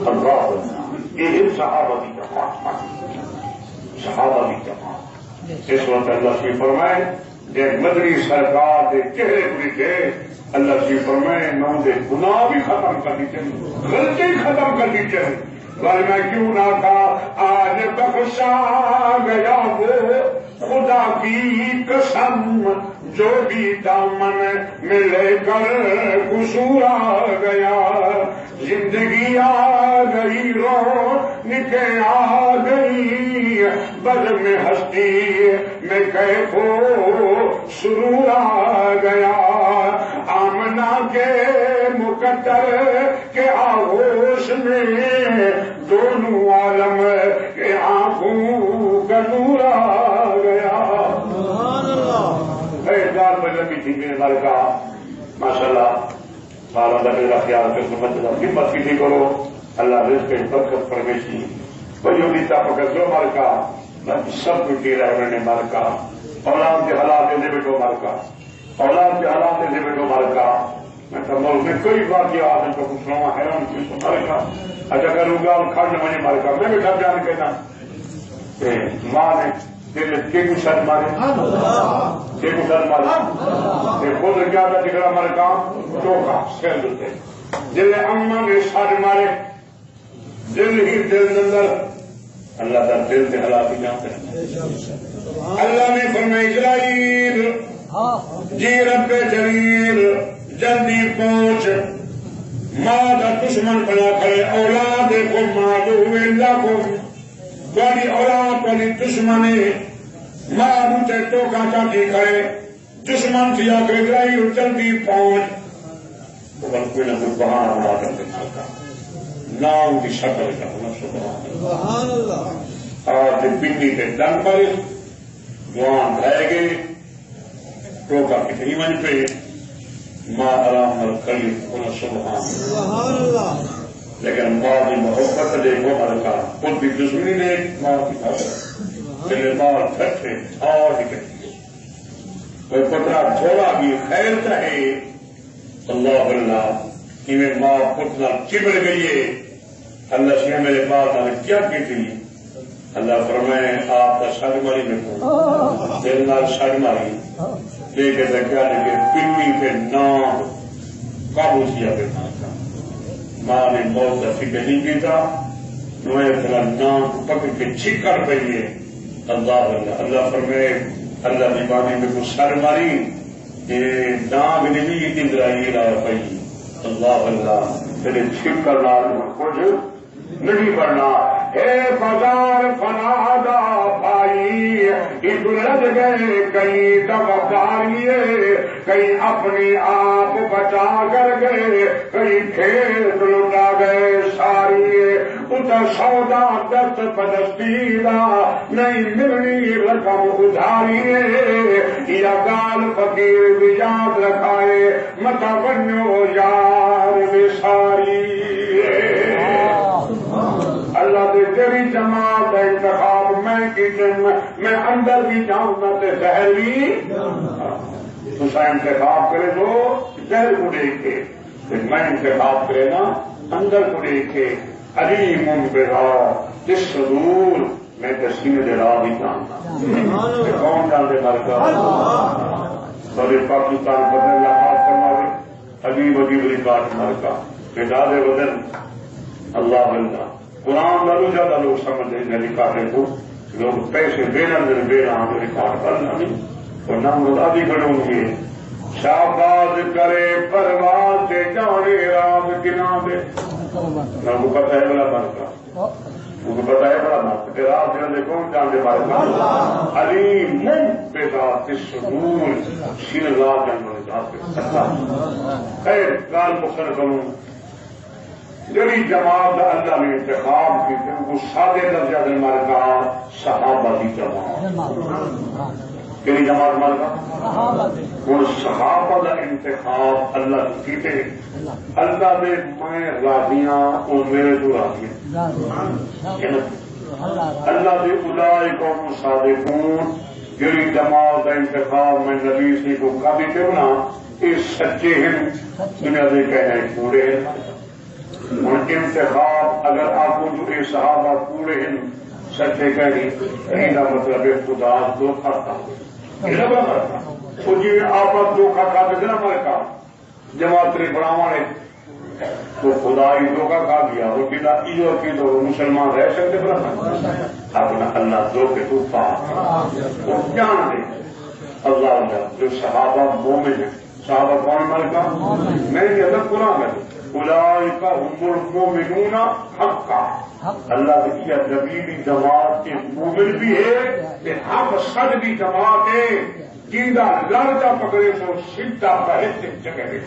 Speaker 2: اللہ یہ صحابہ کی جماعت صحابہ کی جماعت اس وقت اللہ سے فرمائے جب مدنی سرکار کے چہرے کو لکھے اللہ سے فرمائے نہ دے گناہ بھی ختم کر دی چاہیے غلطی ختم کر دی چاہیے بل میں کیوں نہ کہا آج بخشا گیا وہ خدا کی قسم جو بھی دامن میں لے کر قصور آ گیا زندگی آ گئی رونق آ گئی بد میں ہستی میں کیف و سرور آ گیا آمنہ کے مقدر کے آغوش میں دونوں عالم کے آنکھوں کا نور آ گیا دار میں لمبی تھی میرے مر کا ماشاء اللہ بارہ بجے کا خیال کر کے ہمت کی تھی کرو اللہ رزق کی برکت پرویشی کوئی ہوتا پکڑ جو مر کا سب کچھ دے رہا انہوں نے مر کا اولاد کے حالات دے بیٹو مر کا اولاد کے حالات دے بیٹو مر کا میں تو ملک میں کوئی واقعہ آدمی کو پوچھ رہا ہوں حیران کی تو مر کا اچھا کروں گا کھڑنے مجھے مر کا میں بھی سب جان کہنا کہ ماں نے کے گشت مارے کے گشت مارے خود کیا تھا ٹکڑا مارے کام چوکا سیل ہوتے دل اما نے ساڑھ مارے دل ہی دل اندر اللہ کا دل سے حالات جانتے ہیں اللہ نے فرمایا اسرائیل جی رب جلیل جلدی پہنچ ماں کا دشمن بنا کرے اولاد کو مادو اللہ کو تاری اولاد تاری دشمن ماں مجھے ٹوکا چاٹی کرے دشمن تھیا کہ اسرائیل جلدی پہنچ تو بل کوئی نہ کوئی بہانہ بنا کر دکھاتا نام کی شکل کا سبحان اللہ آج پنڈی کے ڈنگ پر جوان رہ گئے ٹوکا کتنی من پہ ماں آرام مل کری سبحان اللہ لیکن ماں کی محبت دیکھو ہر کا خود بھی دشمنی نے ماں کی میرے مال پھٹے اور نکل گئے کوئی پترا تھوڑا بھی خیر چاہے اللہ اللہ میں ماں پتنا چبڑ گئی ہے اللہ سے میرے بات نے کیا کی تھی اللہ فرمائے آپ کا سڑ ماری میں کو دل نال سڑ ماری لے کے کیا لگے پنی پہ نام قابو کیا پہ ماں نے موت کا فکر نہیں کیتا نام پکڑ کے چھکڑ پہ اللہ اللہ فرمائے اللہ کی بانی میں کو سڑ ماری یہ نام نہیں اندرائی لا پی اللہ اللہ تیرے چھکڑ لال کچھ نہیں بڑھنا اے بازار فنادا بھائی عید لگ گئے کئی دبداریے کئی اپنے آپ بچا کر گئے کئی کھیت لٹا گئے ساری ادھر سودا دست پدستیلا نہیں ملنی رقم ادھاریے یا گال فقیر بھی یاد رکھائے متا بنو یار ساری اللہ دے تیری جماعت کا انتخاب میں کچن میں اندر بھی جاؤں گا تو زہر بھی تسا انتخاب کرے تو زہر کو دیکھ کے میں انتخاب کرے نا اندر کو دیکھ کے علیم بہا جس صدور میں تسکین دے راہ بھی جانتا کون جانتے مرکا بڑے پاکستان بدل لحاظ کرنا عجیب عجیب ریکارڈ مرکا اعداد بدن اللہ اللہ قرآن لالو زیادہ لوگ سمجھتے ہیں نکالنے کو لوگ پیسے دینا بے رہا ریکارڈ کرنا نہیں اور نہ مرادی کھڑوں گے شاباز کرے پرواز سے جانے رام گنا دے نہ کو پتہ ہے بڑا مرکا ان کو پتہ ہے بڑا مرکا کہ رات دن دے کون جانتے مرکا علیم بے ذات الصدور شین اللہ جانتے ذات خیر کال مختصر کروں جڑی جماعت اللہ نے انتخاب کی تھی وہ سادے درجہ دل مارکا صحابہ کی جماعت کیڑی جماعت مارکا اور صحابہ کا انتخاب اللہ کیتے اللہ دے میں راضیاں اور میرے تو راضیاں اللہ دے اولئک هم صادقون جڑی جماعت کا انتخاب میں نبی سے کو کبھی تے بنا یہ سچے ہیں دنیا دے کہنے پورے ہیں اور انتخاب اگر آپ کو جو صحابہ پورے ہیں سچے کہنی کا مطلب ہے خدا دھوکھا تھا جی آپ دھوکھا کھا دے نا مرکا جماعت بڑھاوا نے تو خدا ہی دھوکھا کھا دیا وہ کہ مسلمان رہ سکتے بنا اپنا اللہ دو کے تو وہ جان دے اللہ جو صحابہ مومن ہیں صحابہ کون مرکا میں نے ادب قرآن ہے اولئک هم المؤمنون حقا اللہ کی نبی بھی جماعت کے مومن بھی ہے کہ حق صد بھی جماعت ہے جیندہ لڑکا پکڑے تو سیدھا بہت جگہ دے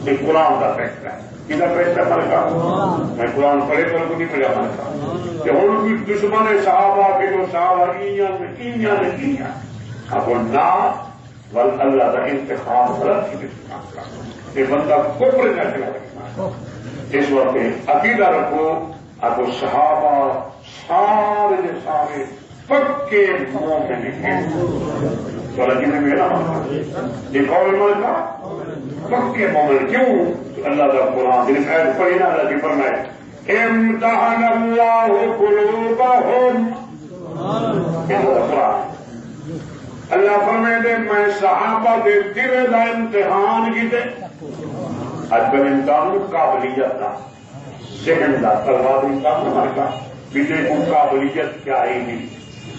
Speaker 2: یہ قرآن کا فیصلہ ہے کہنا فیصلہ مرکا میں قرآن پڑھے پر کو نہیں پڑھا مرکا کہ ہوں بھی دشمن صحابہ کے جو صحابہ کیاں اب نہ ول اللہ کا انتخاب غلط کی یہ بندہ کفر نہ چلا اس وقت عقیدہ رکھو آپ صحابہ سارے سارے پکے مومن ہیں تو لگی میں میرا یہ قول ملکا پکے مومن کیوں اللہ کا قرآن دل خیر پڑھی نا اللہ کی فرمائے امتحن اللہ قلوبہم قرآن اللہ فرمائے دے میں صحابہ دے دل دا امتحان کی دے آج کل انسان قابلیت تھا ذہن دا تلوار انسان مارکا بیٹے کو قابلیت کیا ہے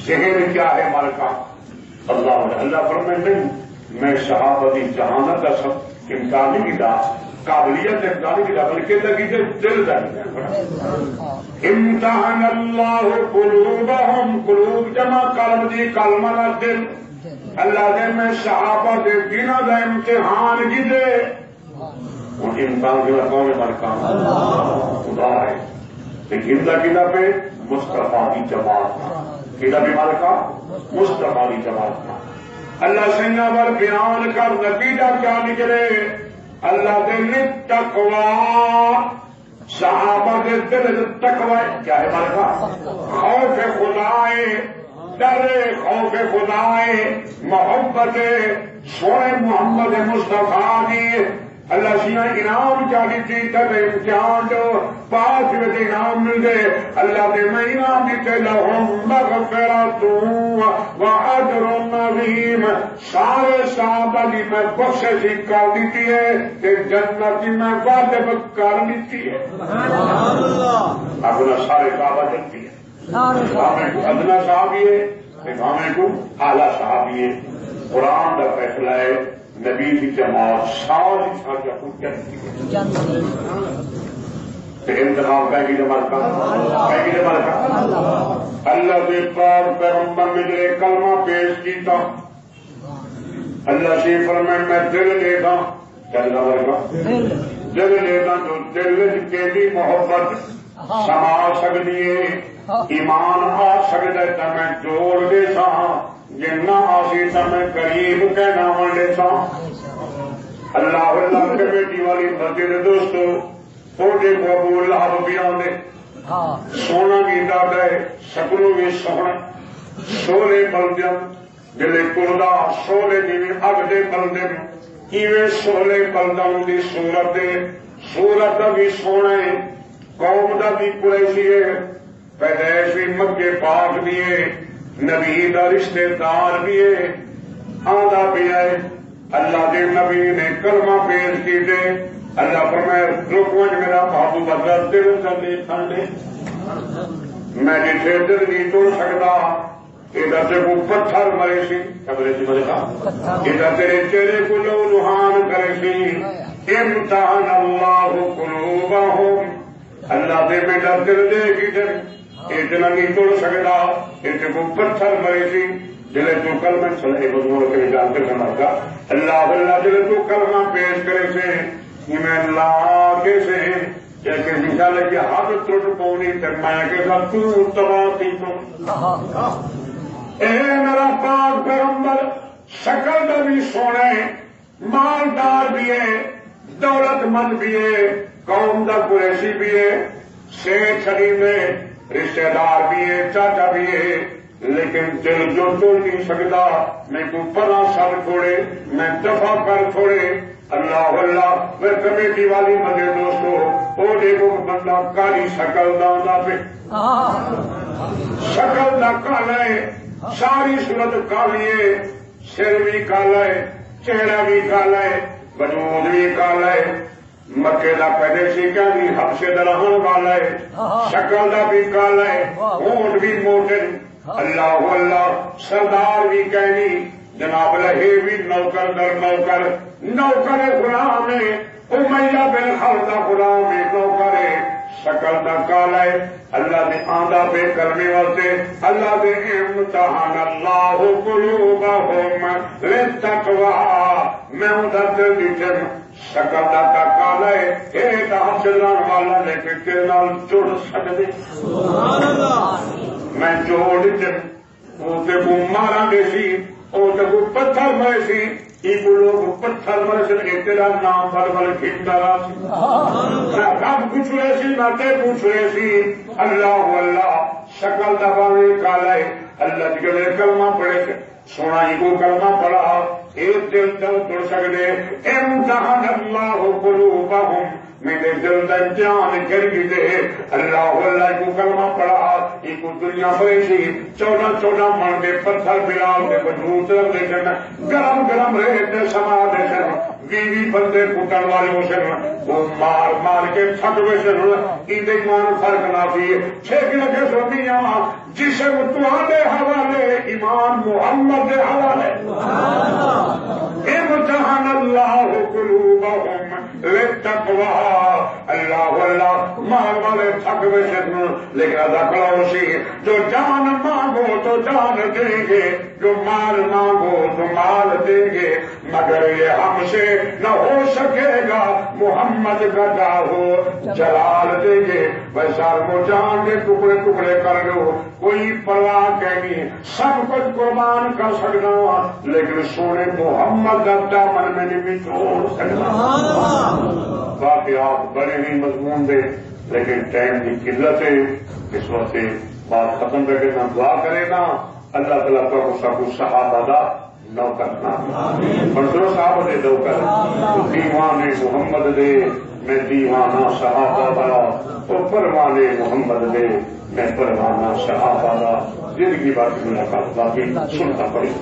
Speaker 2: ذہن کیا ہے مارکا اللہ اللہ فرمائے نہیں میں صحابہ دی جہانت کا سب امکان نہیں کیتا قابلیت امکان نہیں کیتا بلکہ لگی دل دا امتحان اللہ قلوبہم قلوب جمع قلب دی کلمہ دل اللہ دے میں صحابہ دے دینہ دا امتحان کی دے ان انسان کی کون ہے مرکا خدا ہے لیکن کدا پہ مصطفیٰ کی جماعت کدا بھی مرکا مصطفیٰ کی جماعت اللہ سنگا پر بیان کر نتیجہ کیا نکلے اللہ دے تقوی صحابہ دے دل تقوی کیا ہے ملکہ خوف خدا ہے، ڈر خوف خدا ہے، محبت سونے محمد مصطفیٰ دی اللہ سیاں انعام چاہی تھی تب امتحان جو 5 بجے انعام مل گئے اللہ دے میں انعام دیتے لہم مغفرت و اجر عظیم سارے صحابہ دی میں بخشش کر دیتی ہے کہ جنت میں واجب کر دیتی ہے اپنا سارے صحابہ جنتی ہے ہمیں کو ادنا صحابی ہے ہمیں کو اعلیٰ صحابی ہے قرآن کا فیصلہ ہے نبی کی جماعت ساری چھاجہ کو جنتی ہے انتخاب کہیں جماعت کا اللہ کے پاک پیغمبر میں جو کلمہ پیش کیتا اللہ سے فرمائے میں دل لیتا دل لیتا جو دل کے بھی محبت سما سکتی ہے ایمان آ سکتا ہے تو میں جوڑ دے سا جنہ آسی تو میں قریب کہنا ونڈے سا اللہ اللہ کے بیٹی والی مسجد دوستو فوٹے کو ابو لہب بھی آدھے سونا بھی ڈاڈا ہے سکنوں بھی سونا سولے بلدن جلے کردہ سولے جی اگ دے بلدن ایویں سولے بلدن دی صورت بھی سونا ہے قوم دا بھی قریشی ہے پیدائش بھی مکے پاک بھی ہے نبی دا رشتے دار بھی ہے آدھا بھی ہے اللہ دے نبی نے کلمہ پیش کی دے اللہ فرمائے رکوج میرا بابو بدر دل چلے تھنڈے میں جسے دل نہیں توڑ سکتا ادھر سے کو پتھر مرے سی قبرے سے مرے تھا ادھر تیرے چہرے کو لو روحان کرے سی امتحان اللہ قلوبہم اللہ دے میں در دل دے کی دل اتنا نہیں توڑ سکتا اتنے کو پتھر مرے سی جلے تو کلمہ صلی مضمور کے جانتے سمجھتا اللہ اللہ جلے تو کلمہ پیش کرے سے میں اللہ کے سے جیسے مثال ہے کہ ہاتھ ٹوٹ پونی تک میں کے ساتھ تو تباہی تو اے میرا پاک پیغمبر شکل دا بھی سونے مالدار بھی ہے دولت مند بھی ہے قوم دا قریشی بھی ہے شیخ شریف میں رشتہ دار بھی ہے چاچا بھی ہے لیکن دل جو توڑ نہیں سکتا میں کو پناہ سر چھوڑے میں دفاع کر چھوڑے اللہ اللہ میں کمیٹی والی مجھے دوستو وہ دیکھو بندہ کالی شکل دا پہ شکل دا کالا ہے ساری صورت کالی ہے سر بھی کالا ہے چہرہ بھی کالا ہے وجود بھی کالا ہے مکے دا پیدائشی کیا نہیں حبشے دا رہن والا ہے شکل دا بھی کالا ہے ہونٹ بھی موٹے اللہ اللہ سردار بھی کہنی جناب لہے بھی نوکر در نوکر نوکر غلام ہے امیہ بن خلد غلام ہے نوکر ہے شکل دا کالا ہے اللہ نے آندہ پہ کرنے والے اللہ نے امتحان اللہ قلوبہم للتقوی میں ادھر دل دیتے شکل دا کالا ہے ایک آپ چلان والا لے کے تیرے نال جوڑ سکتے سبحان اللہ میں جوڑ دیتے وہ تے کو مارا دے سی وہ تے کو پتھر مرے سی ایک لوگ پتھر مرے سی تیرا نام پر بل کھینڈا رہا سی نہ رب پوچھ رہے سی نہ تے پوچھ رہے سی اللہ اللہ شکل دا باوے کالا ہے اللہ جگلے کلمہ پڑھے سونا ہی کو کلمہ پڑھا ایک دل دل توڑ سکتے امتحان اللہ قلوبہم میرے دل دا امتحان کر دے اللہ اللہ کو کلمہ پڑھا ایک دنیا ہوئے سی 14 من دے پتھر بلال دے وجود رکھ دے سن گرم گرم ریت دے سما دے سن 20 بندے کٹن والے ہو سن وہ مار مار کے تھک ہوئے سن ان ایمان فرق نہ سی چھیک لگے سنیاں جسم تہاڈے حوالے ایمان محمد دے حوالے امتحان اللہ قلوبہم للتقوی اللہ اللہ مال والے تھک ہوئے سن لیکن ادا کرو سی جو جان مانگو تو جان دیں گے جو مال مانگو تو مال دیں گے مگر یہ ہم سے نہ ہو سکے گا محمد کا جاہو جلال دیں گے ویسا کو جان کے ٹکڑے ٹکڑے کر لو کوئی پرواہ کہنی سب کچھ قربان کر سکنا لیکن سونے محمد کا دامن میں نہیں چھوڑ سکتا باقی آپ بڑے ہی مضمون دے لیکن ٹائم کی قلت ہے، اس وقت بات ختم کر کے نہ دعا کرے نا اللہ تعالیٰ کو سب صحابہ دا نوکر نہ بندو صاحب دے نوکر دیوان محمد دے میں دیوانہ صحابہ دا وہ پروان محمد دے میں پروانہ صحابہ دا زندگی باقی ملاقات باقی سنتا پڑی